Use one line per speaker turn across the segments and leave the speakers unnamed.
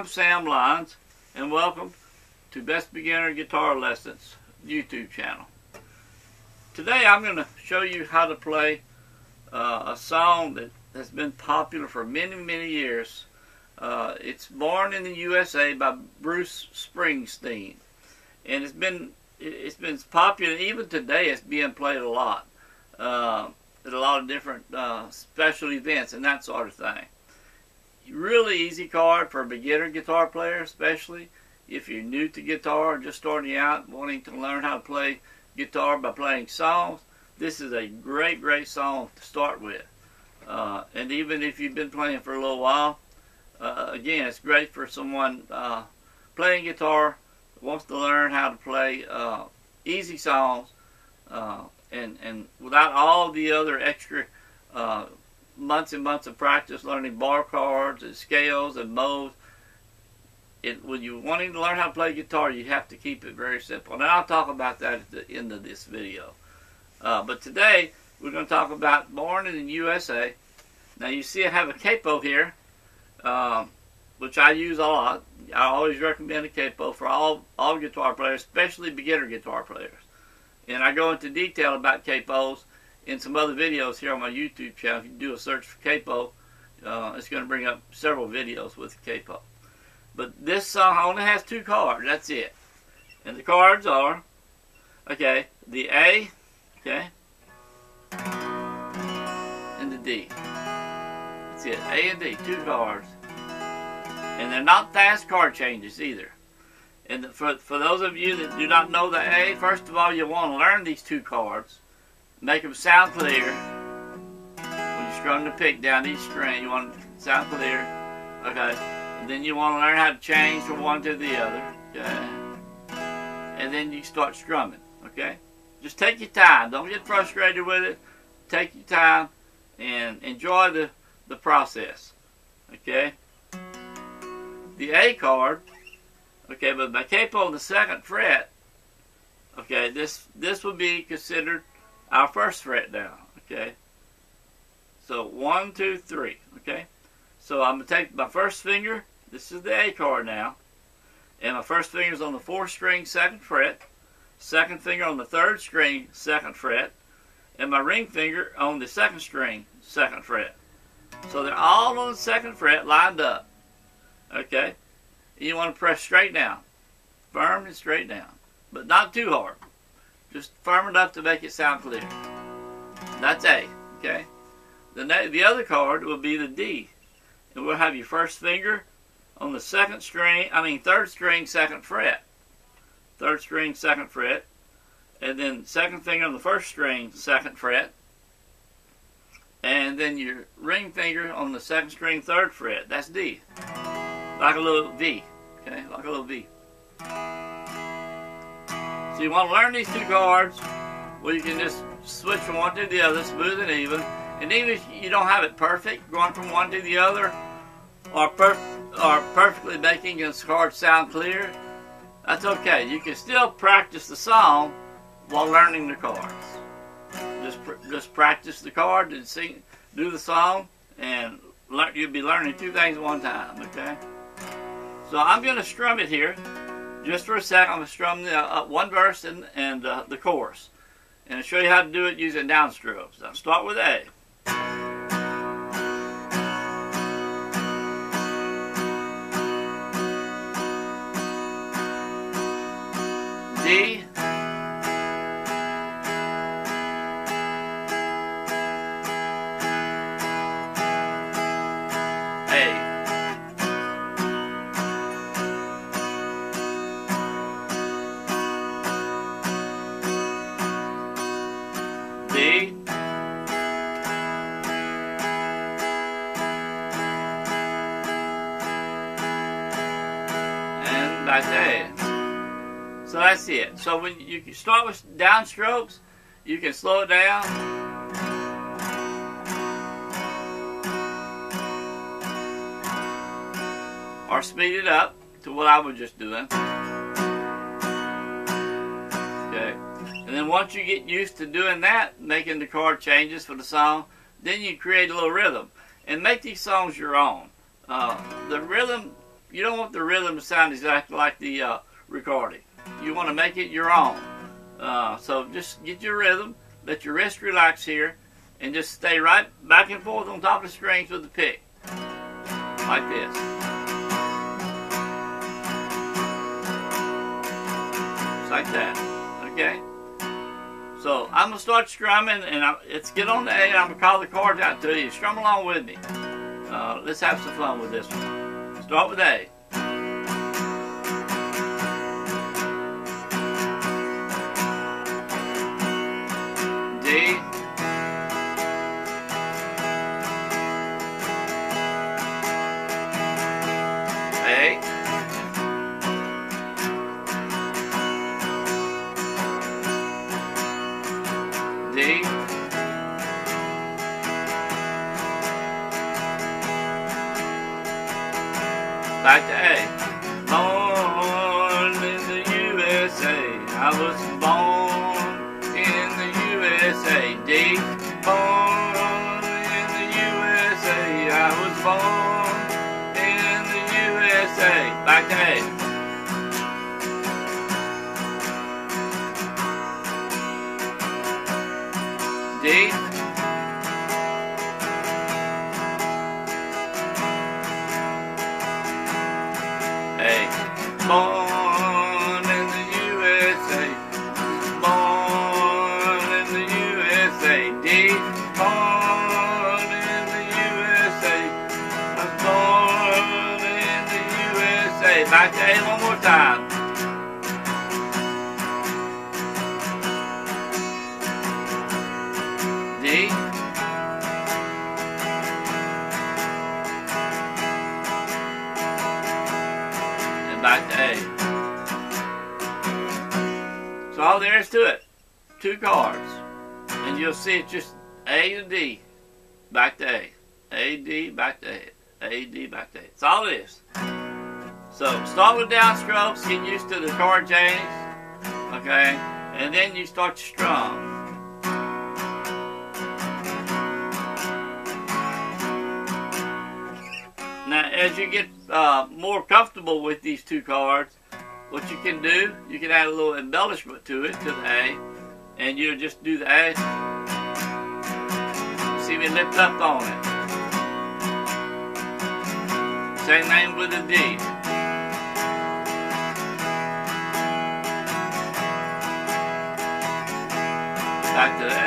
I'm Sam Lyons, and welcome to Best Beginner Guitar Lessons YouTube channel. Today I'm going to show you how to play a song that has been popular for many years. It's Born in the USA by Bruce Springsteen, and it's been popular. Even today it's being played a lot at a lot of different special events and that sort of thing. Really easy chord for a beginner guitar player, especially if you're new to guitar, just starting out, wanting to learn how to play guitar by playing songs. This is a great song to start with. And even if you've been playing for a little while, again, it's great for someone playing guitar, wants to learn how to play easy songs, and without all the other extra months and months of practice learning bar chords and scales and modes. When you're wanting to learn how to play guitar, you have to keep it very simple. And I'll talk about that at the end of this video. But today, we're going to talk about Born in the USA. Now you see I have a capo here, which I use a lot. I always recommend a capo for all guitar players, especially beginner guitar players. And I go into detail about capos in some other videos here on my YouTube channel. If you do a search for capo, it's going to bring up several videos with capo. But this song only has two chords. That's it. And the chords are, okay, the A, okay, and the D. That's it. A and D, two chords. And they're not fast chord changes either. And for those of you that do not know the A, first of all, you want to learn these two chords. Make them sound clear. When you strum the pick down each string, you want it to sound clear. Okay. And then you want to learn how to change from one to the other. Okay. And then you start strumming. Okay. Just take your time. Don't get frustrated with it. Take your time and enjoy the process. Okay. The A chord. Okay, but my capo on the 2nd fret. Okay, this would be considered our 1st fret down, okay? So 1, 2, 3, okay? So I'm going to take my 1st finger, this is the A chord now, and my 1st finger is on the 4th string, 2nd fret, 2nd finger on the 3rd string, 2nd fret, and my ring finger on the 2nd string, 2nd fret. So they're all on the 2nd fret, lined up, okay? And you want to press straight down, firm and straight down, but not too hard. Just firm enough to make it sound clear. That's A, okay? The other chord will be the D. And we'll have your 1st finger on the 3rd string, 2nd fret. 3rd string, 2nd fret. And then 2nd finger on the 1st string, 2nd fret. And then your ring finger on the 2nd string, 3rd fret. That's D. Like a little V, okay? Like a little V. So you want to learn these two chords where you can just switch from one to the other, smooth and even. And even if you don't have it perfect, going from one to the other, or perfectly making this chord sound clear, that's okay. You can still practice the song while learning the chords. Just practice the chord and sing, do the song, and you'll be learning two things at one time, okay? So I'm going to strum it here. Just for a second, I'm going to strum one verse and the chorus. And I'll show you how to do it using downstrokes. I'll start with A. D. A. D, and back to A. So that's it. So when you start with downstrokes, you can slow it down. Or speed it up to what I was just doing. Okay. And then once you get used to doing that, making the chord changes for the song, then you create a little rhythm. And make these songs your own. The rhythm you don't want the rhythm to sound exactly like the recording. You want to make it your own. So just get your rhythm, let your wrist relax here, and just stay right back and forth on top of the strings with the pick, like this. Just like that. Okay. So I'm gonna start strumming, and let's get on the A. And I'm gonna call the chords out to you. Strum along with me. Let's have some fun with this one. Start with A. D. A. D. Back to A. Born in the USA. I was born in the USA. D. Born in the USA. I was born in the USA. Back to A. D. A. Born in the USA. Born in the USA. D. Born in the USA. I was born in the USA. Back to A one more time. D. And back to A. So all there is to it. 2 chords. And you'll see it's just A to D. Back to A. A, D, back to A. A, D, back to A. That's all it is. So start with downstrokes, get used to the chord change. Okay? And then you start to strum. Now, as you get more comfortable with these 2 chords, what you can do, you can add a little embellishment to it, to the A, and you just do the A. See me lift up on it. Same thing with the D. Back to the A.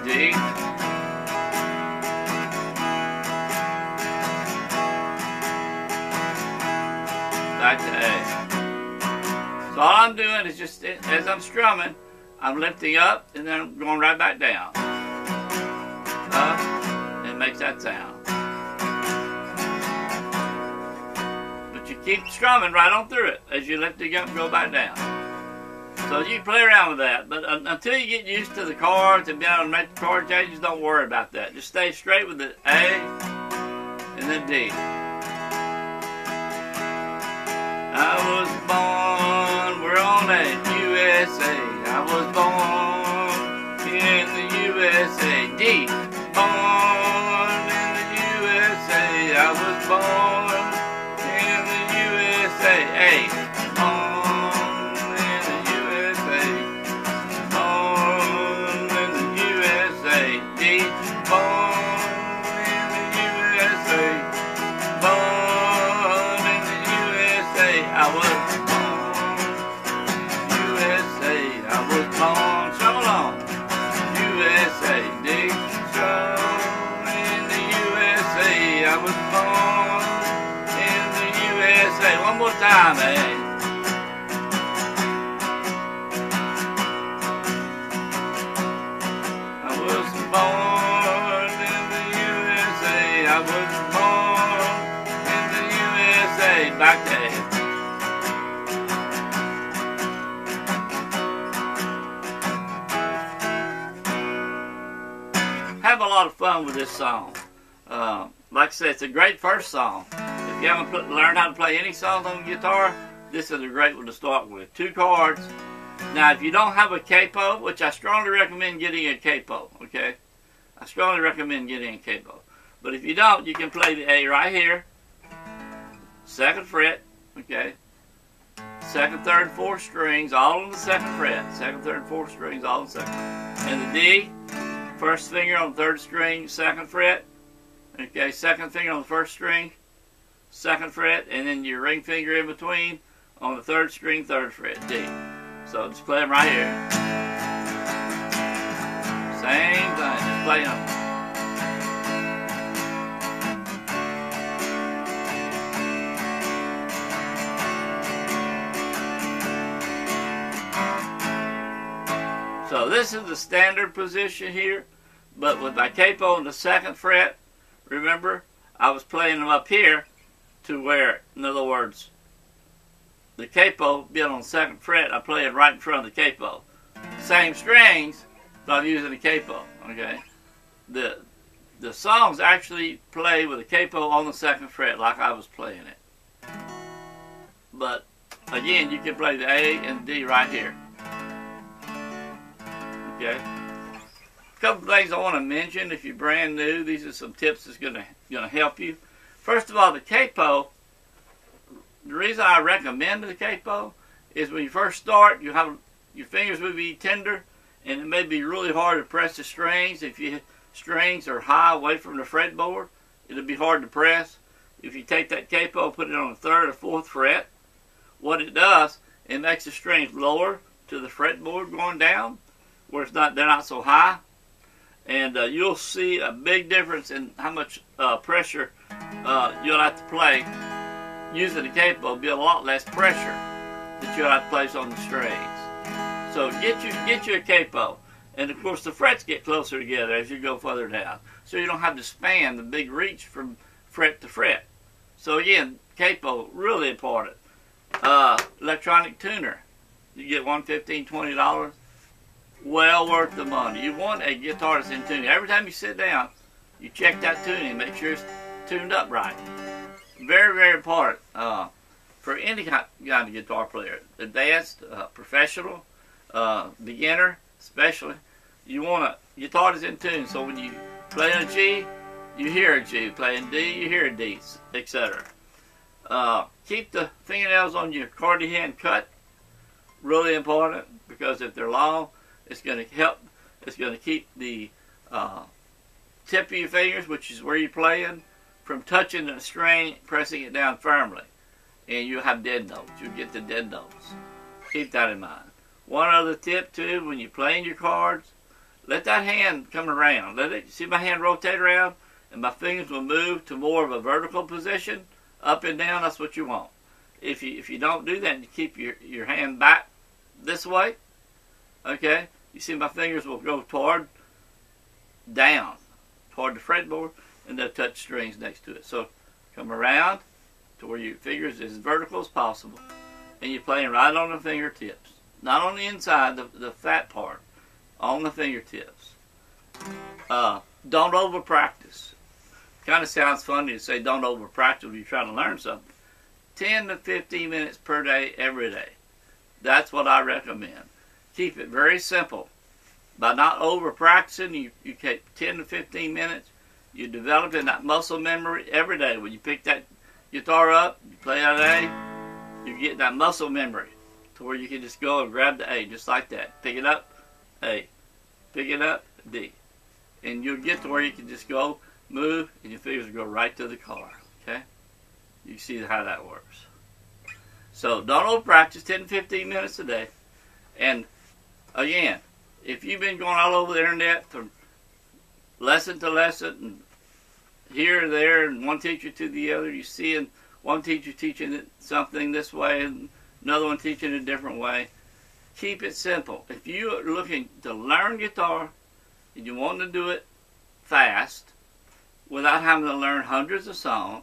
D. Back to A. So all I'm doing is just, as I'm strumming, I'm lifting up and then I'm going right back down. Up, and it makes that sound. But you keep strumming right on through it as you lift it up and go back down. So you can play around with that, but until you get used to the chords and be able to make the chord changes, don't worry about that. Just stay straight with the A and then D. I was born, we're on a USA. I was born in the USA. D. Born in the USA. I was born in the USA. A. I was born USA. I was born, strum along, USA. Dig, strum in the USA. I was born in the USA. One more time, eh? I was born in the USA. I was born in the USA. Back to A. Have a lot of fun with this song. Like I said, it's a great first song. If you haven't learned how to play any songs on guitar, this is a great one to start with. 2 chords, Now, if you don't have a capo, which I strongly recommend getting a capo, okay? I strongly recommend getting a capo. But if you don't, you can play the A right here, 2nd fret, okay? 2nd, 3rd, 4th strings, all on the 2nd fret. 2nd, 3rd, 4th strings, all on the 2nd. And the D, 1st finger on the 3rd string, 2nd fret. Okay, 2nd finger on the 1st string, 2nd fret, and then your ring finger in between on the 3rd string, 3rd fret, D. So just play them right here. Same thing, just play them. So this is the standard position here, but with my capo on the 2nd fret, remember, I was playing them up here to where, in other words, the capo being on the 2nd fret, I play it right in front of the capo. Same strings, but I'm using the capo, okay? The songs actually play with the capo on the 2nd fret like I was playing it. But, again, you can play the A and D right here. Okay. A couple things I want to mention if you're brand new. These are some tips that's gonna help you. First of all, the capo. The reason I recommend the capo is when you first start, your fingers will be tender, and it may be really hard to press the strings. If your strings are high away from the fretboard, it'll be hard to press. If you take that capo, put it on the 3rd or 4th fret, what it does, it makes the strings lower to the fretboard going down, where they're not so high, and you'll see a big difference in how much pressure you'll have to play. Using the capo will be a lot less pressure that you'll have to place on the strings. So get you a capo, and of course the frets get closer together as you go further down, so you don't have to span the big reach from fret to fret. So again, capo really important. Electronic tuner, you get $1, $15, $20. Well worth the money. You want a guitar that's in tune. Every time you sit down, you check that tuning, make sure it's tuned up right. Very, very important for any kind of guitar player. Advanced, professional, beginner, especially. You want a guitar that's in tune, so when you play a G, you hear a G. Play a D, you hear a D, etc. Keep the fingernails on your cardi hand cut. Really important, because if they're long, it's going to help. It's going to keep the tip of your fingers, which is where you're playing, from touching the string, pressing it down firmly. And you'll have dead notes. You'll get the dead notes. Keep that in mind. One other tip, too, when you're playing your chords, let that hand come around. See my hand rotate around, and my fingers will move to more of a vertical position, up and down. That's what you want. If you don't do that and you keep your hand back this way, okay, you see my fingers will go toward down, toward the fretboard, and they'll touch strings next to it. So come around to where your fingers is as vertical as possible, and you're playing right on the fingertips, not on the inside, the fat part, on the fingertips. Don't over practice. Kind of sounds funny to say don't over practice when you're trying to learn something. 10 to 15 minutes per day, every day. That's what I recommend. Keep it very simple. By not over practicing, you take 10 to 15 minutes. You're developing that muscle memory every day. When you pick that guitar up, you play that A, you get that muscle memory to where you can just go and grab the A just like that. Pick it up, A. Pick it up, D. And you'll get to where you can just go, move, and your fingers will go right to the car. Okay? You see how that works. So don't over practice, 10 to 15 minutes a day. And again, if you've been going all over the internet from lesson to lesson, and here or there, and one teacher to the other, you're seeing one teacher teaching something this way and another one teaching a different way. Keep it simple. If you are looking to learn guitar and you want to do it fast without having to learn hundreds of songs,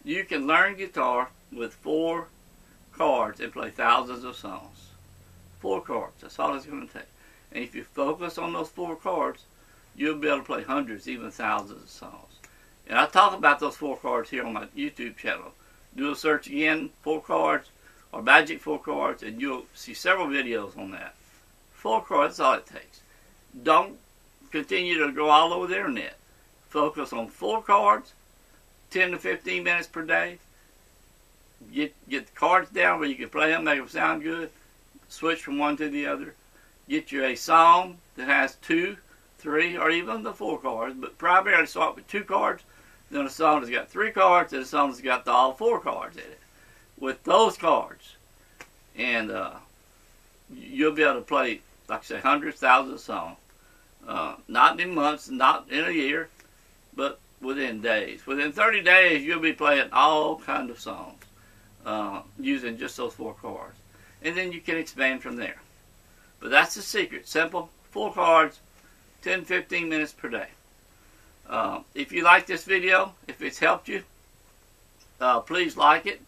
you can learn guitar with 4 chords and play thousands of songs. 4 chords, that's all it's going to take. And if you focus on those 4 chords, you'll be able to play hundreds, even thousands of songs. And I talk about those 4 chords here on my YouTube channel. Do a search again, 4 chords, or magic 4 chords, and you'll see several videos on that. 4 chords, that's all it takes. Don't continue to go all over the internet. Focus on 4 chords, 10 to 15 minutes per day. Get the chords down where you can play them, make them sound good. Switch from one to the other. Get you a song that has 2, 3, or even the 4 chords, but primarily start with 2 chords, then a song that's got 3 chords, and a song that's got all 4 chords in it. With those chords, and you'll be able to play, like I say, hundreds, thousands of songs. Not in months, not in a year, but within days. Within 30 days, you'll be playing all kinds of songs using just those 4 chords. And then you can expand from there. But that's the secret. Simple, 4 chords, 10, 15 minutes per day. If you like this video, if it's helped you, please like it.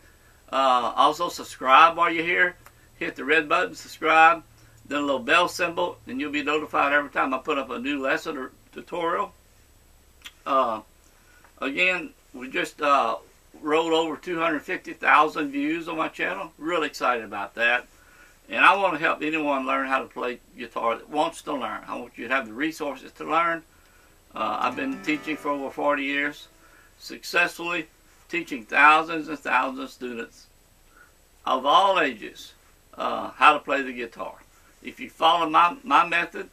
Also subscribe while you're here. Hit the red button, subscribe, then a little bell symbol, and you'll be notified every time I put up a new lesson or tutorial. Again, we just rolled over 250,000 views on my channel. Really excited about that. And I want to help anyone learn how to play guitar that wants to learn. I want you to have the resources to learn. I've been teaching for over 40 years, successfully teaching thousands and thousands of students of all ages how to play the guitar. If you follow my method,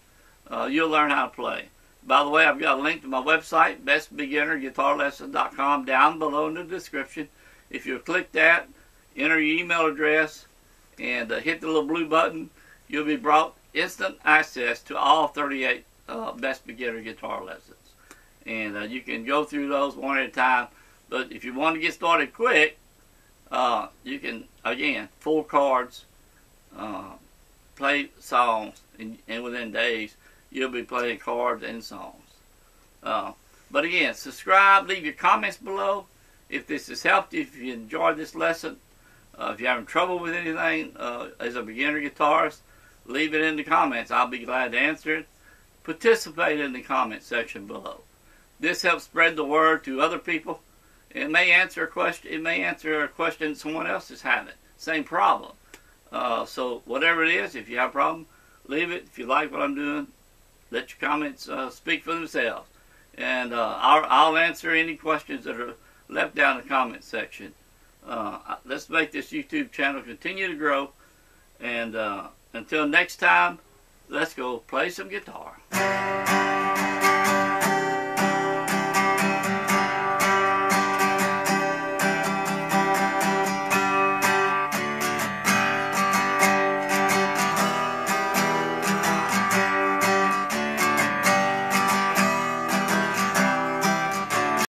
you'll learn how to play. By the way, I've got a link to my website, bestbeginnerguitarlessons.com, down below in the description. If you'll click that, enter your email address, and hit the little blue button, you'll be brought instant access to all 38 Best Beginner Guitar Lessons. And you can go through those one at a time. But if you want to get started quick, you can, again, 4 chords, play songs, and within days, you'll be playing chords and songs. But again, subscribe, leave your comments below. If this has helped you, if you enjoyed this lesson, if you're having trouble with anything as a beginner guitarist, leave it in the comments. I'll be glad to answer it. Participate in the comment section below. This helps spread the word to other people. It may answer a question. It may answer a question someone else is having. Same problem. So whatever it is, if you have a problem, leave it. If you like what I'm doing, let your comments speak for themselves. And I'll answer any questions that are left down in the comment section. Let's make this YouTube channel continue to grow. And until next time, let's go play some guitar.